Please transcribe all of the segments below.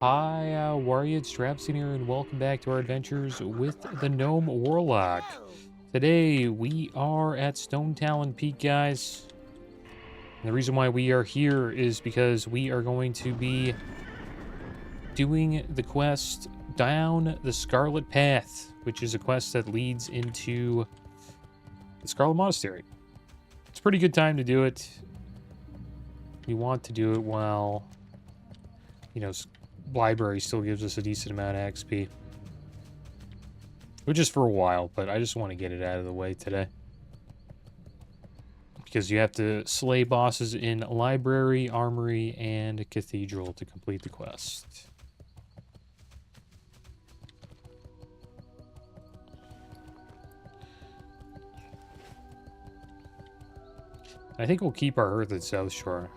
Hi, how are you? It's Traviseen here, and welcome back to our adventures with the Gnome Warlock. Today, we are at Stone Talon Peak, guys. And the reason why we are here is because we are going to be doing the quest down the Scarlet Path, which is a quest that leads into the Scarlet Monastery. It's a pretty good time to do it. We want to do it while, you know, library still gives us a decent amount of XP. Which is for a while, but I just want to get it out of the way today. Because you have to slay bosses in library, armory, and cathedral to complete the quest. I think we'll keep our Earth at South Shore.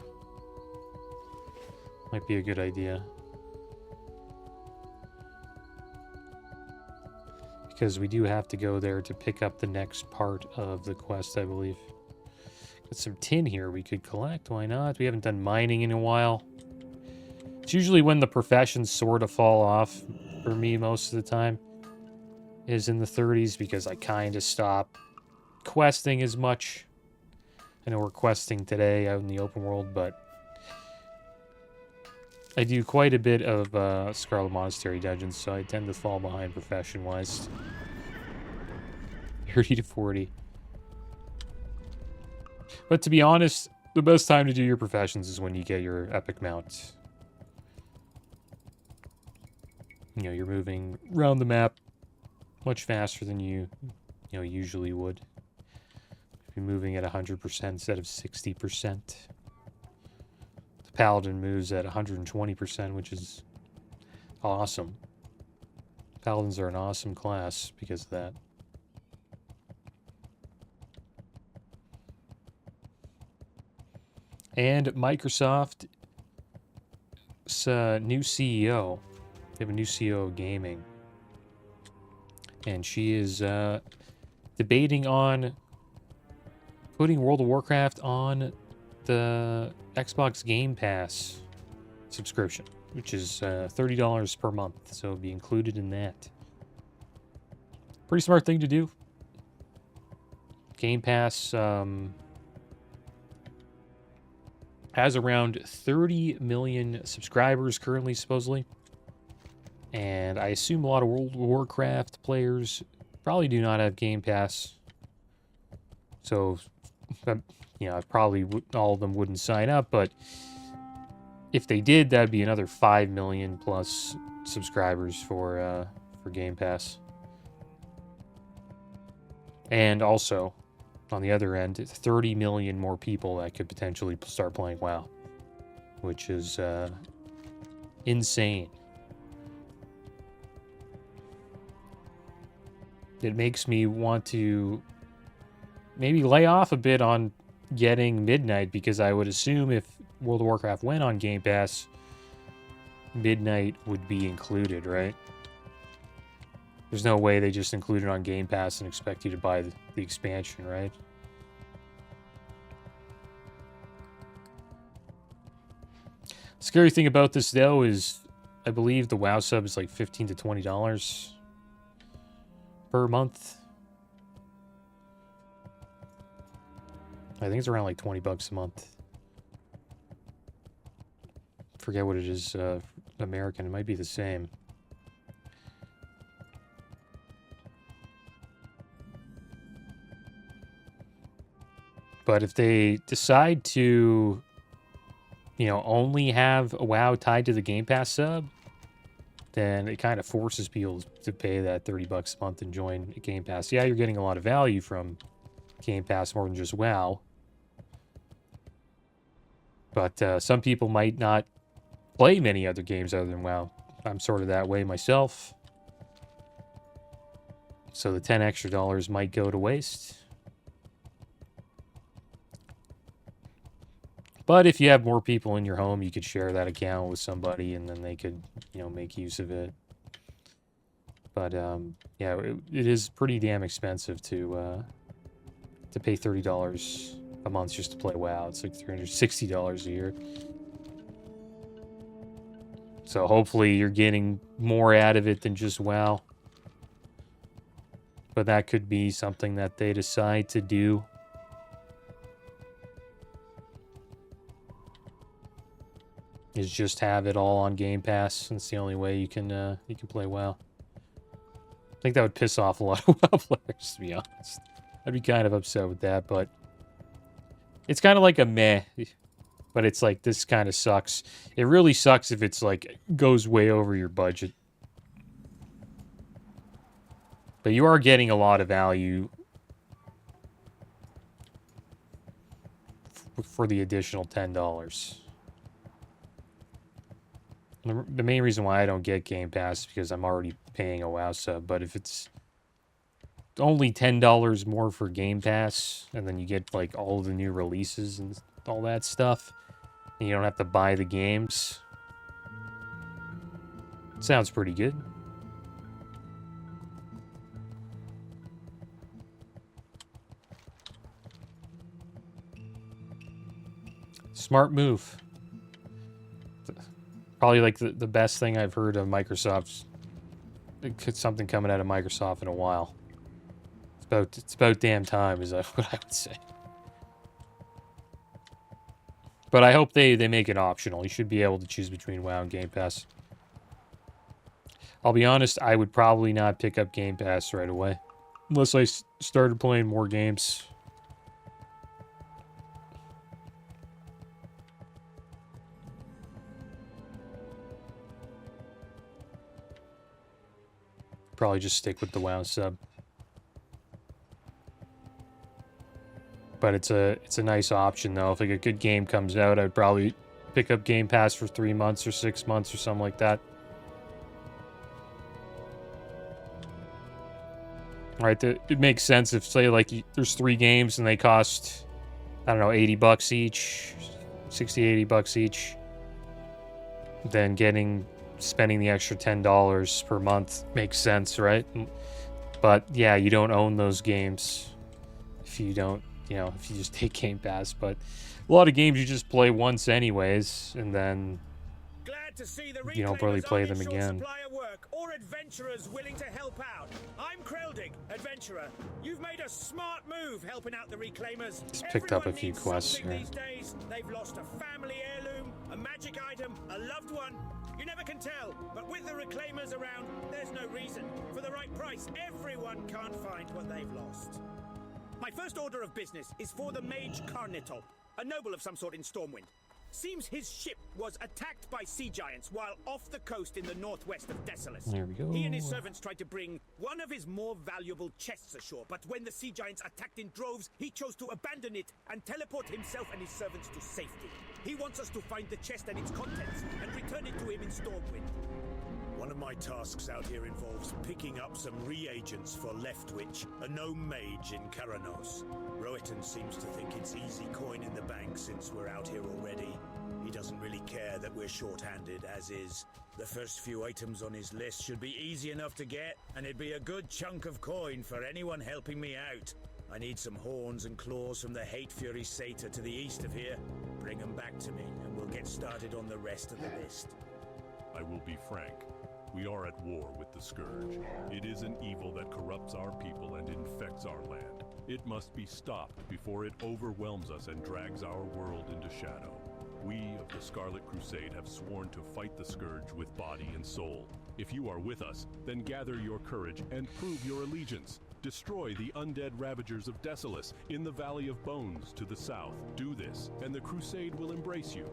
Might be a good idea. Because we do have to go there to pick up the next part of the quest, I believe. Got some tin here we could collect. Why not? We haven't done mining in a while. It's usually when the professions sort of fall off for me most of the time. Is in the 30s because I kind of stop questing as much. I know we're questing today out in the open world, but I do quite a bit of Scarlet Monastery dungeons, so I tend to fall behind profession-wise. 30 to 40. But to be honest, the best time to do your professions is when you get your epic mount. You know, you're moving around the map much faster than you usually would. You're moving at 100% instead of 60%. The Paladin moves at 120%, which is awesome. Paladins are an awesome class because of that. And Microsoft's new CEO. They have a new CEO of gaming. And she is debating on putting World of Warcraft on the Xbox Game Pass subscription, which is $30 per month, so it'll be included in that. Pretty smart thing to do. Game Pass has around 30 million subscribers currently, supposedly. And I assume a lot of World of Warcraft players probably do not have Game Pass. So, probably all of them wouldn't sign up, but if they did, that'd be another 5 million plus subscribers for Game Pass. And also, on the other end, 30 million more people that could potentially start playing WoW, which is insane. It makes me want to maybe lay off a bit on getting Midnight, because I would assume if World of Warcraft went on Game Pass, Midnight would be included, right? There's no way they just include it on Game Pass and expect you to buy the expansion, right? Scary thing about this, though, is I believe the WoW sub is like $15 to $20 per month. I think it's around like 20 bucks a month. Forget what it is, American. It might be the same. But if they decide to, only have a WoW tied to the Game Pass sub, then it kind of forces people to pay that 30 bucks a month and join Game Pass. Yeah, you're getting a lot of value from Game Pass more than just WoW. But some people might not play many other games other than WoW. I'm sort of that way myself. So the $10 extra might go to waste. But if you have more people in your home, you could share that account with somebody, and then they could, make use of it. But yeah, it is pretty damn expensive to pay $30 a month just to play WoW. It's like $360 a year. So hopefully you're getting more out of it than just WoW. But that could be something that they decide to do. Is just have it all on Game Pass. That's the only way you can play WoW. I think that would piss off a lot of WoW players, to be honest. I'd be kind of upset with that, but it's kind of like a meh. But it's like, this kind of sucks. It really sucks if it's like, goes way over your budget. But you are getting a lot of value for the additional $10. The main reason why I don't get Game Pass is because I'm already paying a WoW sub. But if it's only $10 more for Game Pass, and then you get like all the new releases and all that stuff, and you don't have to buy the games, sounds pretty good. Smart move. Probably like the best thing I've heard of Microsoft's. Something coming out of Microsoft in a while. It's about damn time, is what I would say. But I hope they make it optional. You should be able to choose between WoW and Game Pass. I'll be honest, I would probably not pick up Game Pass right away. Unless I started playing more games. Probably just stick with the WoW sub. But it's a nice option though. If like a good game comes out, I'd probably pick up Game Pass for 3 months or 6 months or something like that. Right, it makes sense if, say, like, there's 3 games and they cost, I don't know, $80 each, 60, $80 each. Then spending the extra $10 per month makes sense, right? But yeah, you don't own those games if you don't, if you just take Game Pass. But a lot of games you just play once anyways, and then you don't really play them again. Or adventurers willing to help out. I'm Kil'jaeden, adventurer. You've made a smart move helping out the reclaimers. Just picked up a few quests here. These days. They've lost a family heirloom, a magic item, a loved one. You never can tell, but with the reclaimers around, there's no reason. For the right price, everyone can't find what they've lost. My first order of business is for the mage Carnitop, a noble of some sort in Stormwind. Seems his ship was attacked by sea giants while off the coast in the northwest of Desolace. There we go. He and his servants tried to bring one of his more valuable chests ashore, but when the sea giants attacked in droves, he chose to abandon it and teleport himself and his servants to safety. He wants us to find the chest and its contents and return it to him in Stormwind. One of my tasks out here involves picking up some reagents for Leftwich, a gnome mage in Karanos. Roeton seems to think it's easy coin in the bank since we're out here already. He doesn't really care that we're short-handed, as is. The first few items on his list should be easy enough to get, and it'd be a good chunk of coin for anyone helping me out. I need some horns and claws from the Hate Fury Satyr to the east of here. Bring them back to me, and we'll get started on the rest of the list. I will be frank. We are at war with the Scourge. It is an evil that corrupts our people and infects our land. It must be stopped before it overwhelms us and drags our world into shadow. We of the Scarlet Crusade have sworn to fight the Scourge with body and soul. If you are with us, then gather your courage and prove your allegiance. Destroy the undead ravagers of Desolace in the Valley of Bones to the south. Do this, and the Crusade will embrace you.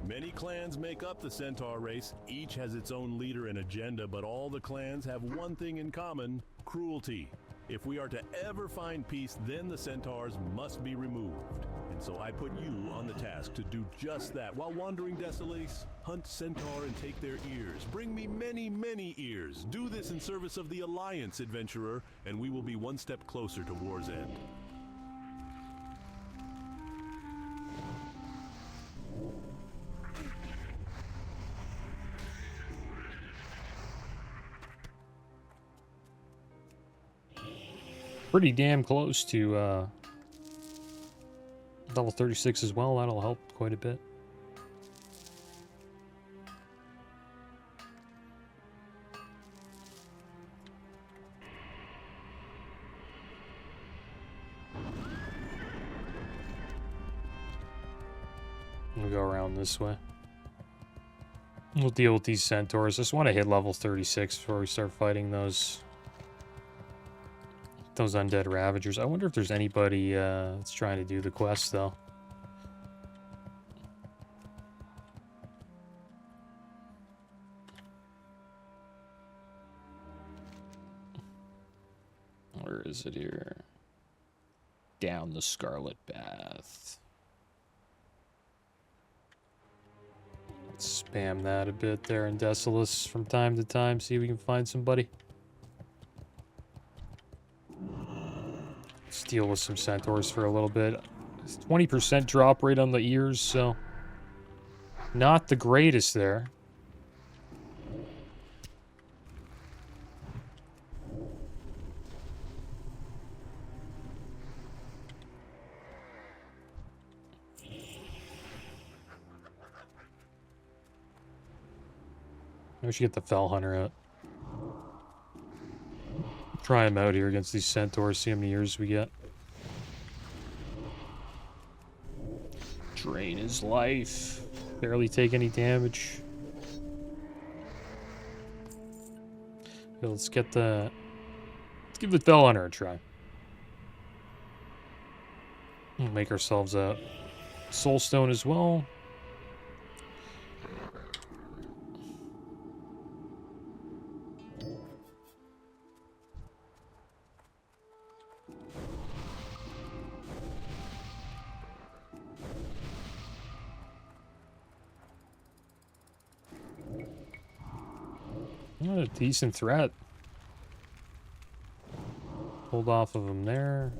Many clans make up the Centaur race. Each has its own leader and agenda, but all the clans have one thing in common: cruelty. If we are to ever find peace, then the Centaurs must be removed. And so I put you on the task to do just that. While wandering Desolace, hunt Centaur and take their ears. Bring me many, many ears. Do this in service of the Alliance, adventurer, and we will be one step closer to war's end. Pretty damn close to level 36 as well. That'll help quite a bit. We'll go around this way. We'll deal with these centaurs. Just want to hit level 36 before we start fighting those undead ravagers. I wonder if there's anybody that's trying to do the quest, though. Where is it here? Down the Scarlet Path. Let's spam that a bit there in Desolus from time to time. See if we can find somebody. Let's deal with some centaurs for a little bit. It's 20% drop rate on the ears, so not the greatest there. We should get the Fell Hunter out. Try him out here against these centaurs, see how many years we get. Drain his life. Barely take any damage. Okay, let's give the Fell Hunter a try. We'll make ourselves a Soulstone as well. A decent threat. Hold off of him there.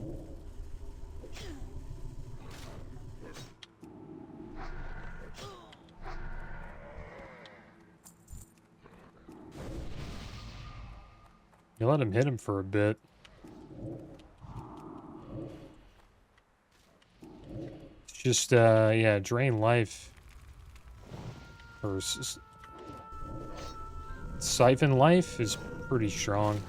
You let him hit him for a bit. It's just, yeah, drain life. Or Siphon life is pretty strong.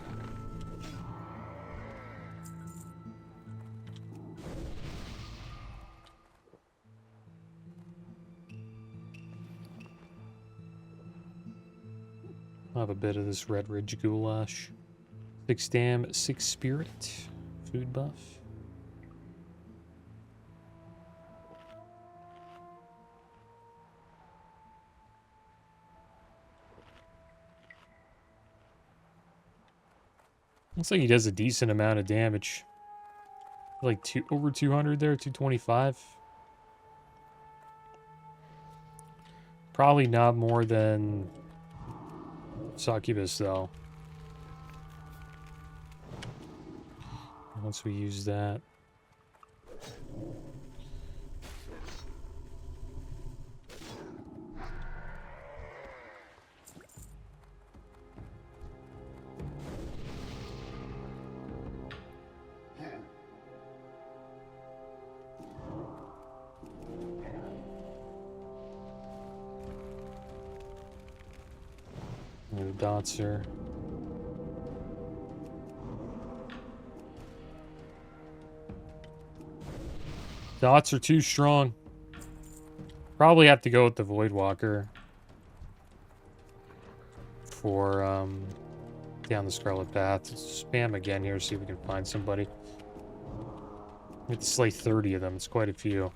I'll have a bit of this Red Ridge Goulash. 6 dam, 6 spirit. Food buff. Looks like he does a decent amount of damage. Like over 200 there, 225. Probably not more than Succubus, though. Once we use that. The dots are too strong. Probably have to go with the Voidwalker for down the Scarlet Path. Let's spam again here, see if we can find somebody. We have to slay 30 of them. It's quite a few.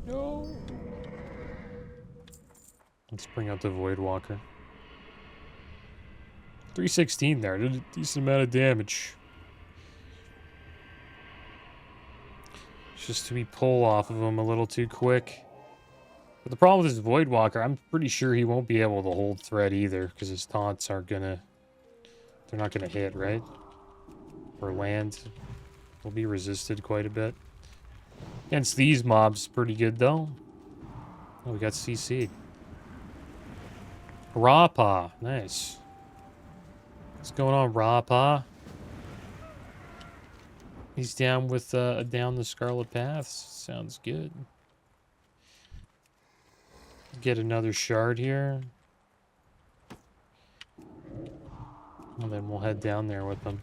No. Let's bring out the Voidwalker. 316 there. Did a decent amount of damage. It's just we pull off of him a little too quick. But the problem with this Voidwalker, I'm pretty sure he won't be able to hold threat either, because his taunts aren't gonna... They're not gonna hit, right? Or land. Will be resisted quite a bit. Against these mobs, pretty good though. Oh, we got CC'd. Rawpaw, nice. What's going on, Rawpaw? He's down with down the Scarlet Path. Sounds good. Get another shard here. And then we'll head down there with them.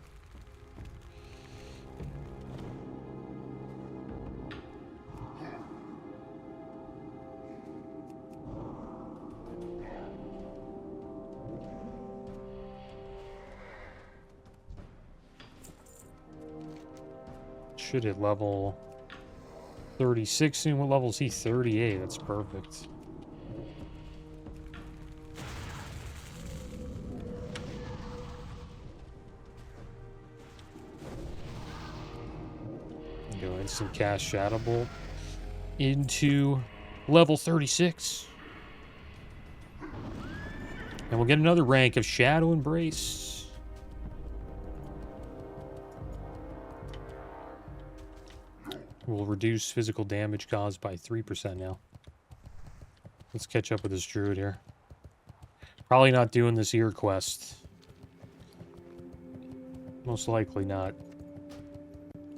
Should hit level 36 soon. What level is he? 38. That's perfect. Go instant cast Shadow Bolt into level 36. And we'll get another rank of Shadow Embrace. Will reduce physical damage caused by 3% now. Let's catch up with this druid here. Probably not doing this ear quest. Most likely not.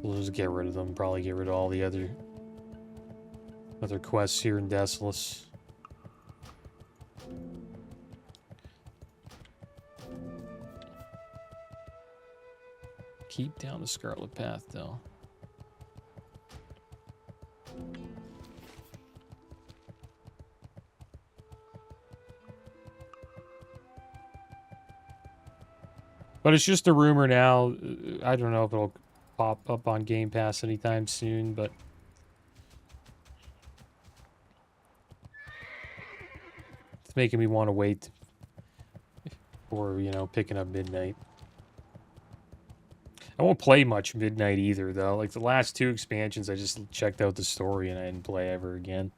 We'll just get rid of them. Probably get rid of all the other quests here in Desolus. Keep down the Scarlet Path though. But it's just a rumor now. I don't know if it'll pop up on Game Pass anytime soon, but it's making me want to wait for, you know, picking up Midnight. I won't play much Midnight either, though. Like, the last 2 expansions, I just checked out the story and I didn't play ever again.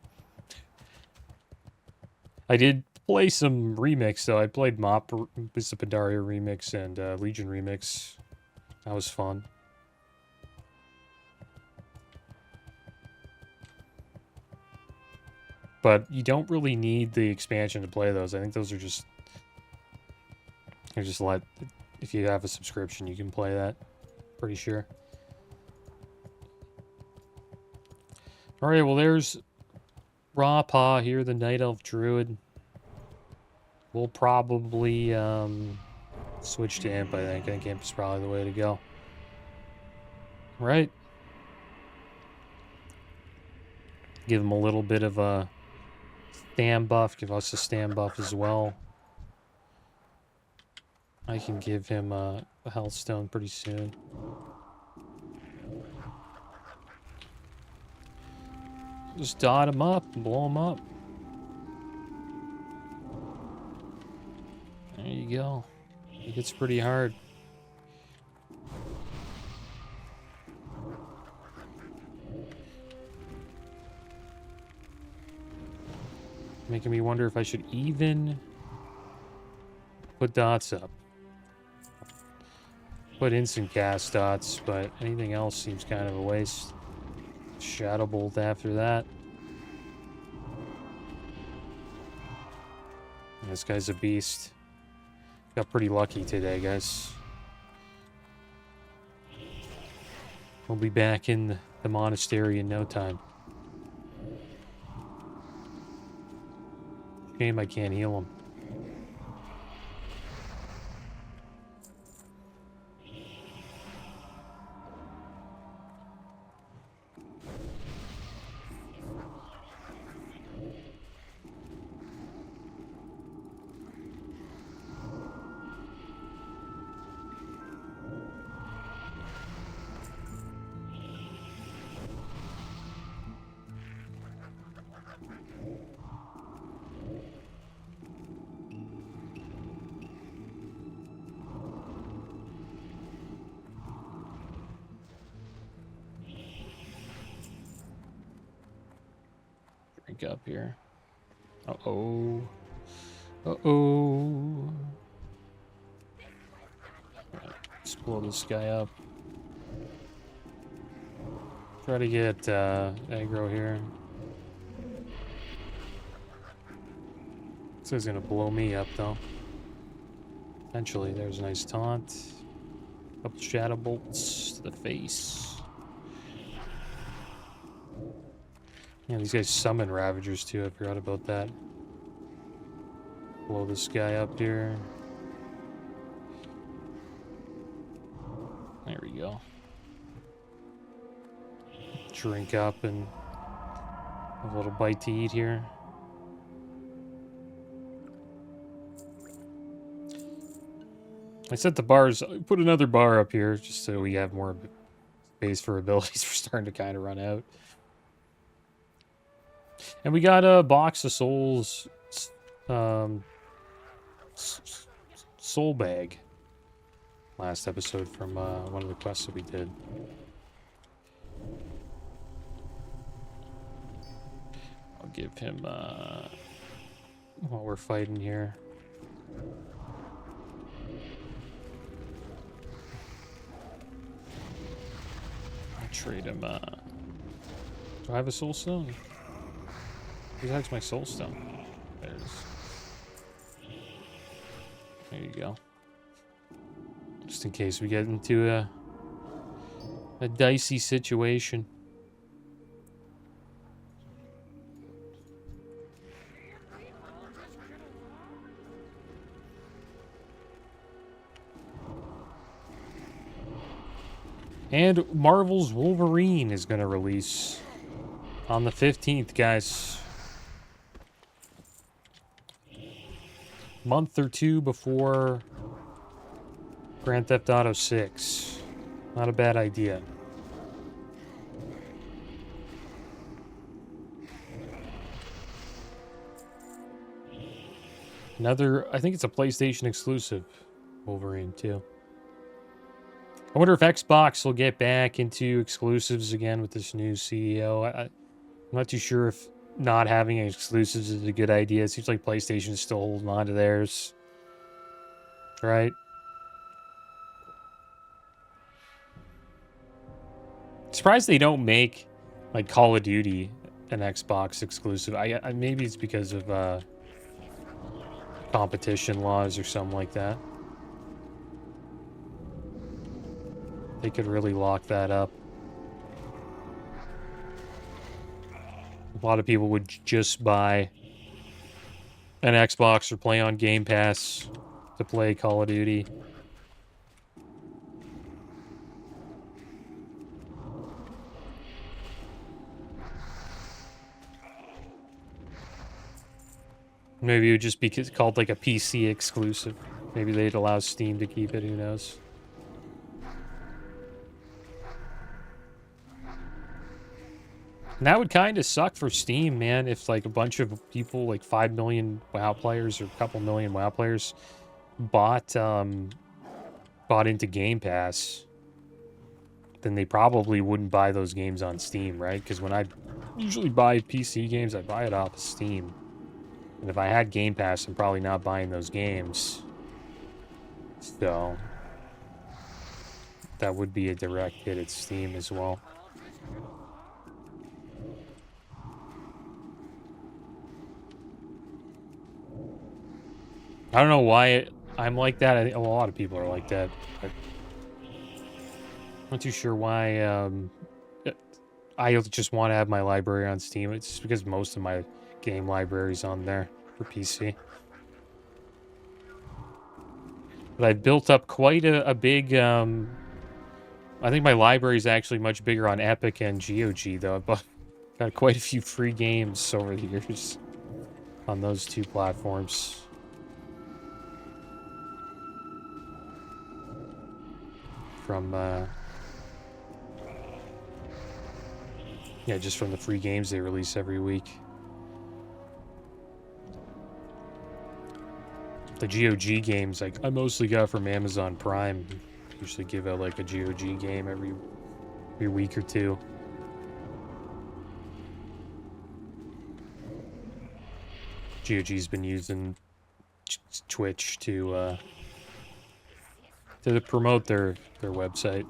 I did play some remix, though. I played Mop, Mists of Pandaria remix, and Legion remix. That was fun. But you don't really need the expansion to play those. I think those are just... If you have a subscription, you can play that. Pretty sure. Alright, well there's Raw here, the Night Elf Druid. We'll probably switch to Imp, I think. I think Imp is probably the way to go. Right. Give him a little bit of a stam buff. Give us a stam buff as well. I can give him a health stone pretty soon. Just dot him up and blow him up. There you go. It gets pretty hard. Making me wonder if I should even put dots up. Put instant cast dots, but anything else seems kind of a waste. Shadow Bolt after that. This guy's a beast. Got pretty lucky today, guys. We'll be back in the monastery in no time. Shame I can't heal him. Up here. Uh-oh. Uh-oh. Right, let's blow this guy up. Try to get aggro here. This guy's gonna blow me up though. Eventually, there's a nice taunt. Couple shadow bolts to the face. Yeah, these guys summon Ravagers too. I forgot about that. Blow this guy up here. drink up and have a little bite to eat here. I set the bars, put another bar up here just so we have more space for abilities. We're starting to kind of run out. And we got a box of souls, soul bag last episode from one of the quests that we did. I'll give him while we're fighting here. I'll trade him. Do I have a soul stone? Who the heck's my soul stone? There it is. There you go. Just in case we get into a dicey situation. And Marvel's Wolverine is going to release on the 15th, guys. Month or two before Grand Theft Auto 6. Not a bad idea. Another, I think it's a PlayStation exclusive Wolverine too. I wonder if Xbox will get back into exclusives again with this new CEO. I'm not too sure if not having exclusives is a good idea. It seems like PlayStation is still holding on to theirs. Right? Surprised they don't make like Call of Duty an Xbox exclusive. I maybe it's because of competition laws or something like that. They could really lock that up. A lot of people would just buy an Xbox or play on Game Pass to play Call of Duty. Maybe it would just be called like a PC exclusive. Maybe they'd allow Steam to keep it, who knows. And that would kind of suck for Steam, man, if like a bunch of people, like 5 million WoW players or a couple million WoW players bought into Game Pass, then they probably wouldn't buy those games on Steam, right? Because when I usually buy PC games, I buy it off of Steam. And if I had Game Pass, I'm probably not buying those games. So that would be a direct hit at Steam as well. I don't know why I'm like that. I think a lot of people are like that. I'm not too sure why I just want to have my library on Steam. It's just because most of my game library's on there for PC. But I built up quite a big... I think my library is actually much bigger on Epic and GOG, though. I've got quite a few free games over the years on those two platforms. From, yeah, just from the free games they release every week. The GOG games, like, I mostly got from Amazon Prime. Usually give out, like, a GOG game every week or two. GOG's been using Twitch to promote their website.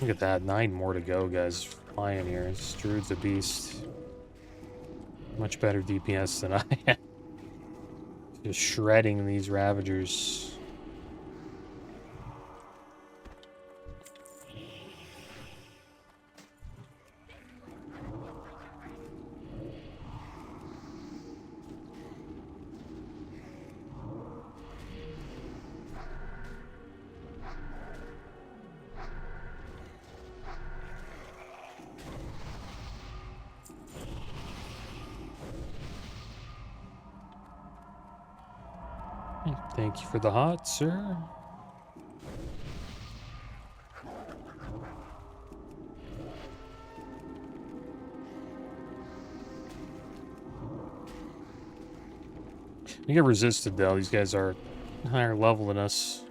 Look at that, 9 more to go, guys. Flying here. This Druid's a beast. Much better DPS than I am. Just shredding these Ravagers. Thank you for the hot, sir. We get resisted, though. These guys are higher level than us.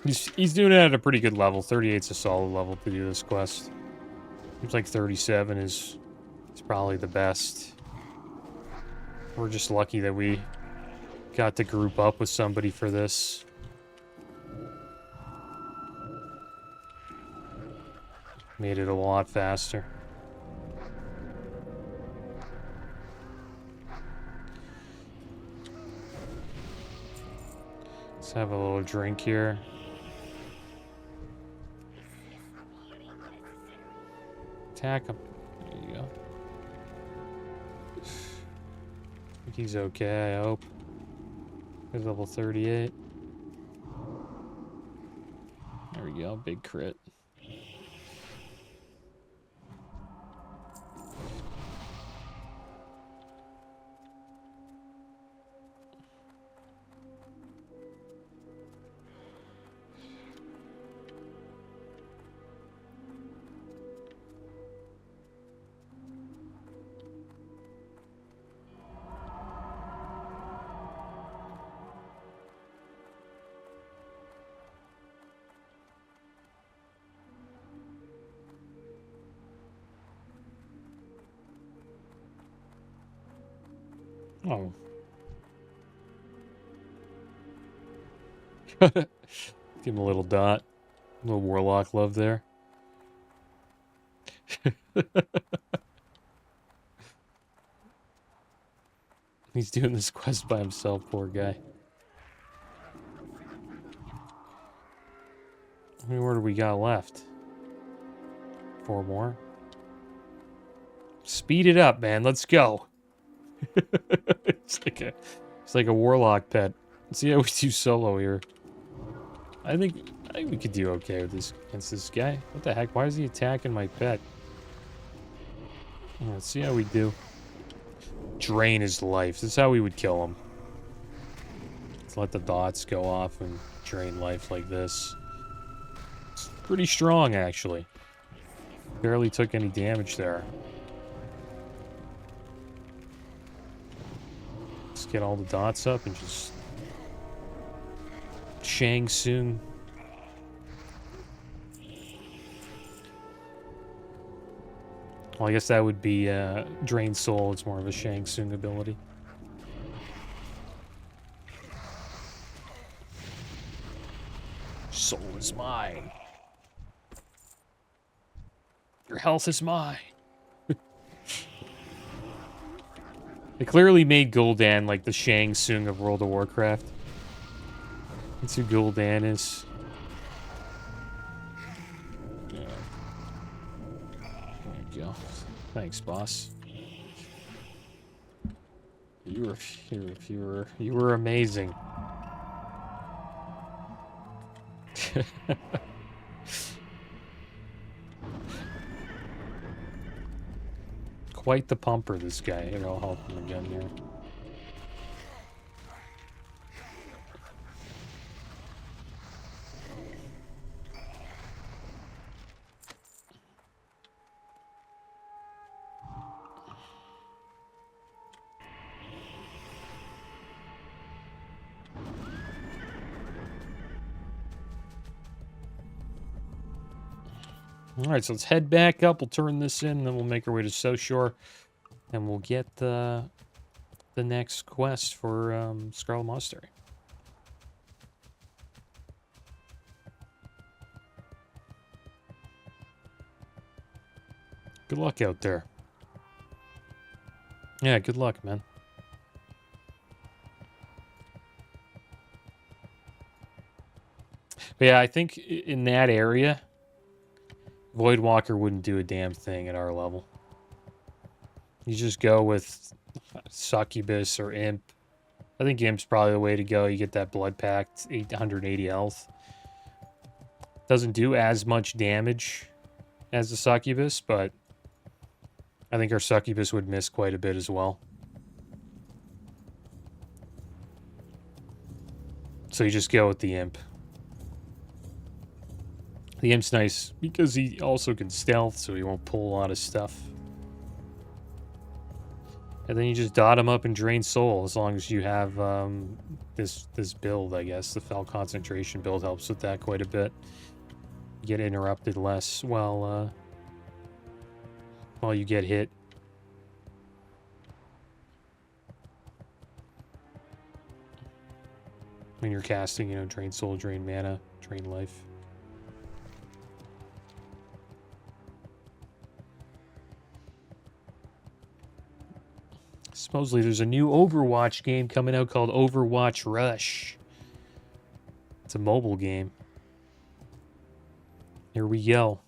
He's doing it at a pretty good level. 38's a solid level to do this quest. Seems like 37 is probably the best. We're just lucky that we got to group up with somebody for this. Made it a lot faster. Let's have a little drink here. Attack him. There you go. I think he's okay, I hope. He's level 38. There we go, big crit. Oh. Give him a little dot. A little warlock love there. He's doing this quest by himself, poor guy. How many more do we got left? 4 more. Speed it up, man. Let's go. it's like a warlock pet. Let's see how we do solo here. I think we could do okay with this against this guy. What the heck? Why is he attacking my pet? Let's see how we do. Drain his life. This is how we would kill him. Let's let the dots go off and drain life like this. It's pretty strong, actually. Barely took any damage there. Let's get all the dots up and just Shang Tsung. Well, I guess that would be Drain Soul. It's more of a Shang Tsung ability. Soul is mine. Your health is mine. They clearly made Gul'dan like the Shang Tsung of World of Warcraft. That's who Gul'dan is. Yeah. There you go. Thanks, boss. You were amazing. Quite the pumper, this guy. Here, I'll help him again here. Alright, so let's head back up. We'll turn this in, then we'll make our way to Soshore. And we'll get the next quest for Scarlet Monastery. Good luck out there. Yeah, good luck, man. But yeah, I think in that area, Voidwalker wouldn't do a damn thing at our level. You just go with Succubus or Imp. I think Imp's probably the way to go. You get that Blood Pact, 880 health. Doesn't do as much damage as the Succubus, but I think our Succubus would miss quite a bit as well. So you just go with the Imp. The Imp's nice because he also can stealth, so he won't pull a lot of stuff. And then you just dot him up and drain soul, as long as you have this build, I guess. The Fell Concentration build helps with that quite a bit. You get interrupted less while you get hit. When you're casting, you know, drain soul, drain mana, drain life. Supposedly there's a new Overwatch game coming out called Overwatch Rush. It's a mobile game. Here we go.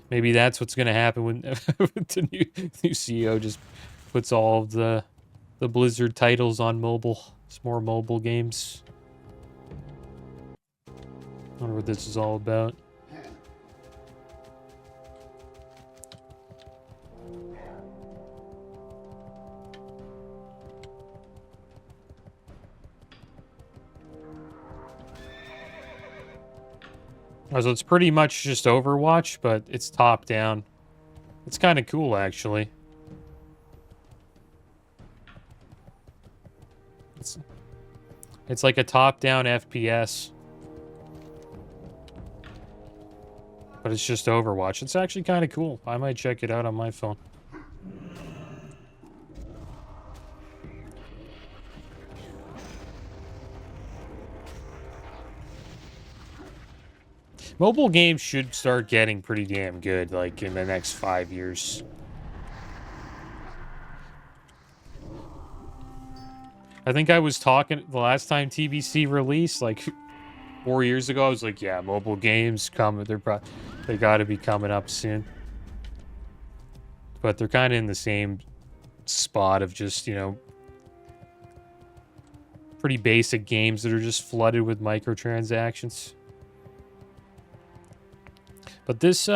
Maybe that's what's going to happen when the new CEO just puts all of the Blizzard titles on mobile. It's more mobile games. I wonder what this is all about. So it's pretty much just Overwatch, but it's top down. It's kind of cool, actually. It's like a top-down FPS. But it's just Overwatch. It's actually kind of cool. I might check it out on my phone. Mobile games should start getting pretty damn good, like, in the next 5 years. I think I was talking the last time TBC released, like 4 years ago. I was like, yeah, mobile games coming. They got to be coming up soon. But they're kind of in the same spot of just, you know, pretty basic games that are just flooded with microtransactions. But this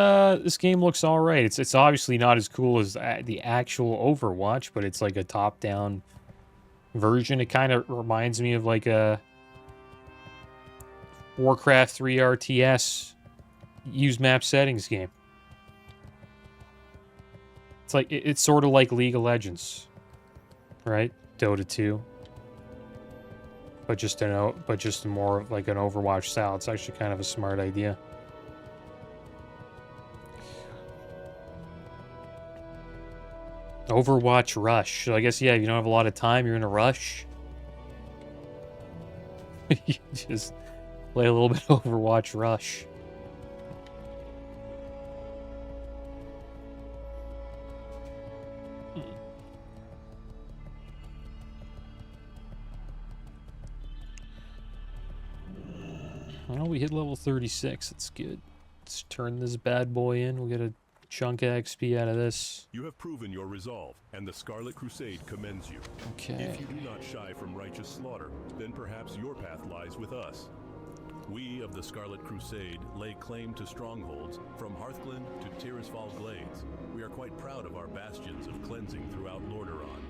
game looks all right. It's obviously not as cool as the actual Overwatch, but it's like a top-down version. It kind of reminds me of like a Warcraft 3 RTS use map settings game. It's like it's sort of like League of Legends, right? Dota 2, but just more of like an Overwatch style. It's actually kind of a smart idea. Overwatch Rush. So I guess, yeah, if you don't have a lot of time, you're in a rush. You just play a little bit of Overwatch Rush. Well, we hit level 36. That's good. Let's turn this bad boy in. We'll get a chunk of XP out of this. You have proven your resolve, and the Scarlet Crusade commends you. Okay. If you do not shy from righteous slaughter, then perhaps your path lies with us. We of the Scarlet Crusade lay claim to strongholds from Hearthglen to Tirisfal Glades. We are quite proud of our bastions of cleansing throughout Lordaeron.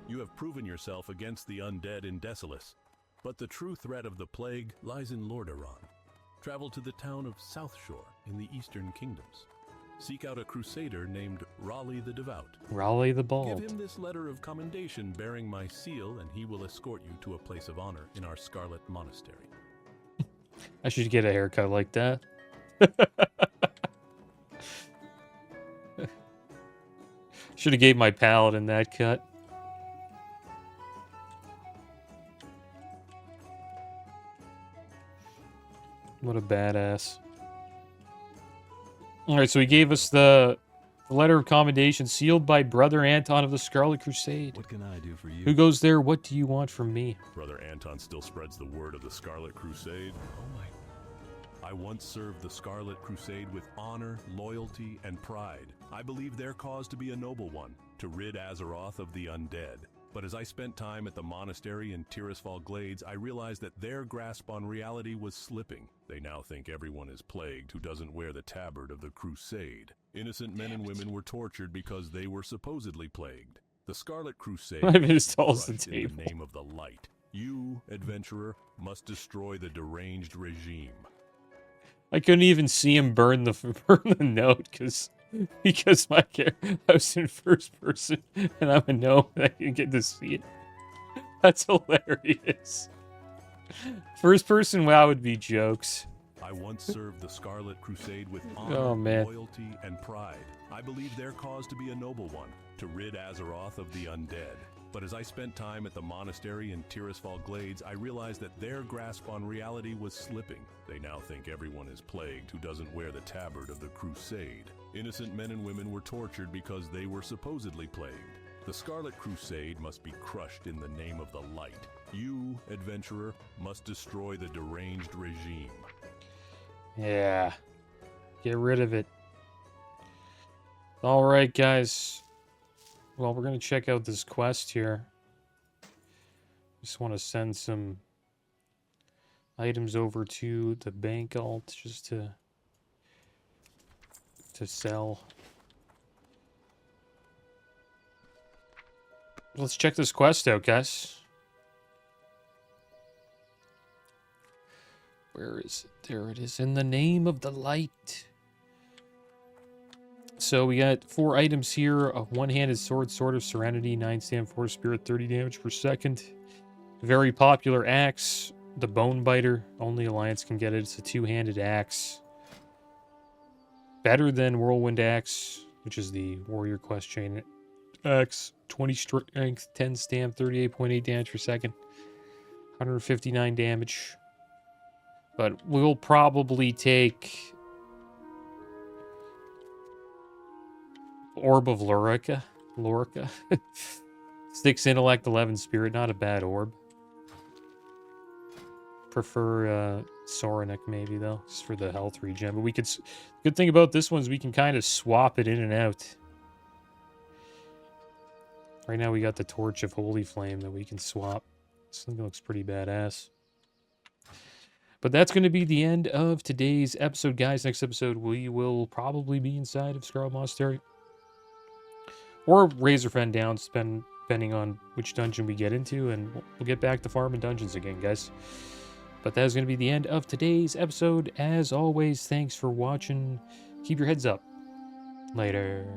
You have proven yourself against the undead in Desolace, but the true threat of the plague lies in Lordaeron. Travel to the town of Southshore in the Eastern Kingdoms. Seek out a crusader named Raleigh the Devout. Raleigh the Bald. Give him this letter of commendation bearing my seal, and he will escort you to a place of honor in our Scarlet Monastery. I should get a haircut like that. Should have gave my paladin that cut. What a badass. Alright, so he gave us the letter of commendation sealed by Brother Anton of the Scarlet Crusade. What can I do for you? Who goes there? What do you want from me? Brother Anton still spreads the word of the Scarlet Crusade. Oh my. I once served the Scarlet Crusade with honor, loyalty, and pride. I believe their cause to be a noble one, to rid Azeroth of the undead. But as I spent time at the monastery in Tirisfal Glades, I realized that their grasp on reality was slipping. They now think everyone is plagued who doesn't wear the tabard of the Crusade. Innocent men and women were tortured because they were supposedly plagued. The Scarlet Crusade I'm as tall as the crushed in table. the name of the light. You, adventurer, must destroy the deranged regime. I couldn't even see him burn the note because I was in first person and I'm a gnome and I didn't get to see it. That's hilarious. First person WoW would be jokes. I once served the Scarlet Crusade with honor, Oh, man. loyalty, and pride. I believe their cause to be a noble one, to rid Azeroth of the undead. But as I spent time at the monastery in Tirisfal Glades, I realized that their grasp on reality was slipping. They now think everyone is plagued who doesn't wear the tabard of the Crusade. Innocent men and women were tortured because they were supposedly plagued. The Scarlet Crusade must be crushed in the name of the light. You, adventurer, must destroy the deranged regime. Yeah. Get rid of it. Alright, guys. Well, we're going to check out this quest here. Just want to send some items over to the bank alt just to sell. Let's check this quest out, guys. Where is it? There it is. In the name of the light. So we got 4 items here. A one-handed sword, Sword of Serenity, 9 stam, 4 spirit, 30 damage per second. Very popular axe, the Bone Biter. Only Alliance can get it. It's a 2-handed axe. Better than Whirlwind Axe, which is the Warrior Quest Chain axe. 20 strength, 10 stam, 38.8 damage per second. 159 damage. But we'll probably take Orb of Lorica. 6 intellect, 11 spirit. Not a bad orb. Prefer Soranik maybe though, just for the health regen. But we could. Good thing about this one is we can kind of swap it in and out. Right now we got the Torch of Holy Flame that we can swap. This thing looks pretty badass. But that's going to be the end of today's episode, guys. Next episode, we will probably be inside of Scarlet Monastery. Or Razorfen down, depending on which dungeon we get into. And we'll get back to farming dungeons again, guys. But that is going to be the end of today's episode. As always, thanks for watching. Keep your heads up. Later.